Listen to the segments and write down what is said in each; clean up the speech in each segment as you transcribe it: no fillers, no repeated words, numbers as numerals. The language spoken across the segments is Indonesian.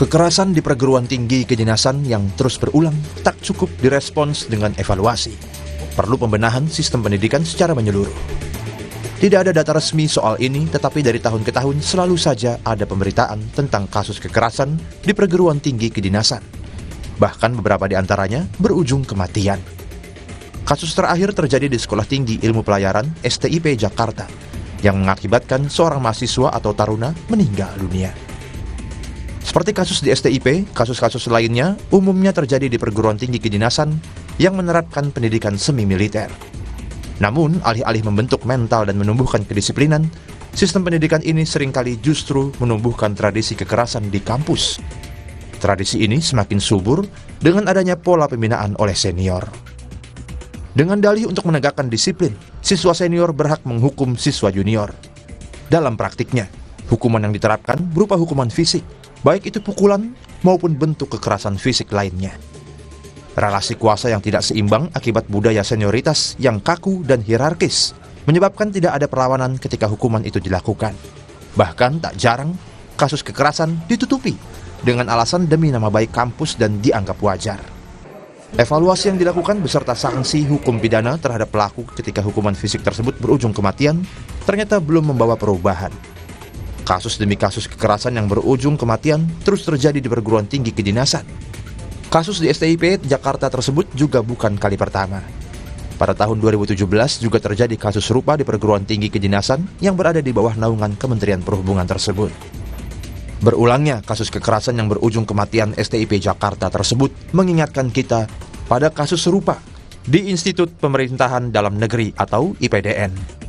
Kekerasan di perguruan tinggi kedinasan yang terus berulang tak cukup direspons dengan evaluasi. Perlu pembenahan sistem pendidikan secara menyeluruh. Tidak ada data resmi soal ini, tetapi dari tahun ke tahun selalu saja ada pemberitaan tentang kasus kekerasan di perguruan tinggi kedinasan. Bahkan beberapa di antaranya berujung kematian. Kasus terakhir terjadi di Sekolah Tinggi Ilmu Pelayaran STIP Jakarta yang mengakibatkan seorang mahasiswa atau taruna meninggal dunia. Seperti kasus di STIP, kasus-kasus lainnya umumnya terjadi di perguruan tinggi kedinasan yang menerapkan pendidikan semi militer. Namun, alih-alih membentuk mental dan menumbuhkan kedisiplinan, sistem pendidikan ini seringkali justru menumbuhkan tradisi kekerasan di kampus. Tradisi ini semakin subur dengan adanya pola pembinaan oleh senior. Dengan dalih untuk menegakkan disiplin, siswa senior berhak menghukum siswa junior. Dalam praktiknya, hukuman yang diterapkan berupa hukuman fisik, baik itu pukulan maupun bentuk kekerasan fisik lainnya. Relasi kuasa yang tidak seimbang akibat budaya senioritas yang kaku dan hierarkis menyebabkan tidak ada perlawanan ketika hukuman itu dilakukan. Bahkan tak jarang, kasus kekerasan ditutupi dengan alasan demi nama baik kampus dan dianggap wajar. Evaluasi yang dilakukan beserta sanksi hukum pidana terhadap pelaku ketika hukuman fisik tersebut berujung kematian ternyata belum membawa perubahan. Kasus demi kasus kekerasan yang berujung kematian terus terjadi di perguruan tinggi kedinasan. Kasus di STIP Jakarta tersebut juga bukan kali pertama. Pada tahun 2017 juga terjadi kasus serupa di perguruan tinggi kedinasan yang berada di bawah naungan Kementerian Perhubungan tersebut. Berulangnya kasus kekerasan yang berujung kematian STIP Jakarta tersebut mengingatkan kita pada kasus serupa di Institut Pemerintahan Dalam Negeri atau IPDN.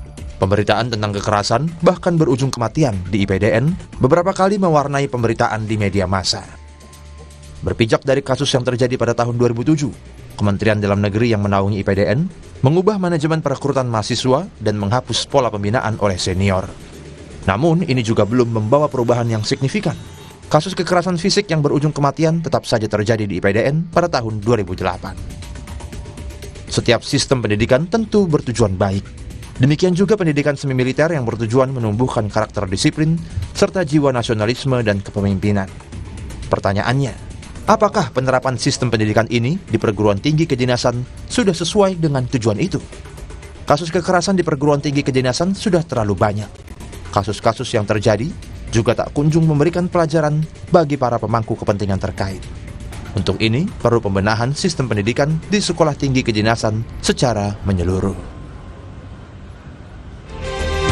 Pemberitaan tentang kekerasan bahkan berujung kematian di IPDN beberapa kali mewarnai pemberitaan di media massa. Berpijak dari kasus yang terjadi pada tahun 2007, Kementerian Dalam Negeri yang menaungi IPDN mengubah manajemen perekrutan mahasiswa dan menghapus pola pembinaan oleh senior. Namun, ini juga belum membawa perubahan yang signifikan. Kasus kekerasan fisik yang berujung kematian tetap saja terjadi di IPDN pada tahun 2008. Setiap sistem pendidikan tentu bertujuan baik. Demikian juga pendidikan semi militer yang bertujuan menumbuhkan karakter disiplin serta jiwa nasionalisme dan kepemimpinan. Pertanyaannya, apakah penerapan sistem pendidikan ini di perguruan tinggi kedinasan sudah sesuai dengan tujuan itu? Kasus kekerasan di perguruan tinggi kedinasan sudah terlalu banyak. Kasus-kasus yang terjadi juga tak kunjung memberikan pelajaran bagi para pemangku kepentingan terkait. Untuk ini, perlu pembenahan sistem pendidikan di sekolah tinggi kedinasan secara menyeluruh.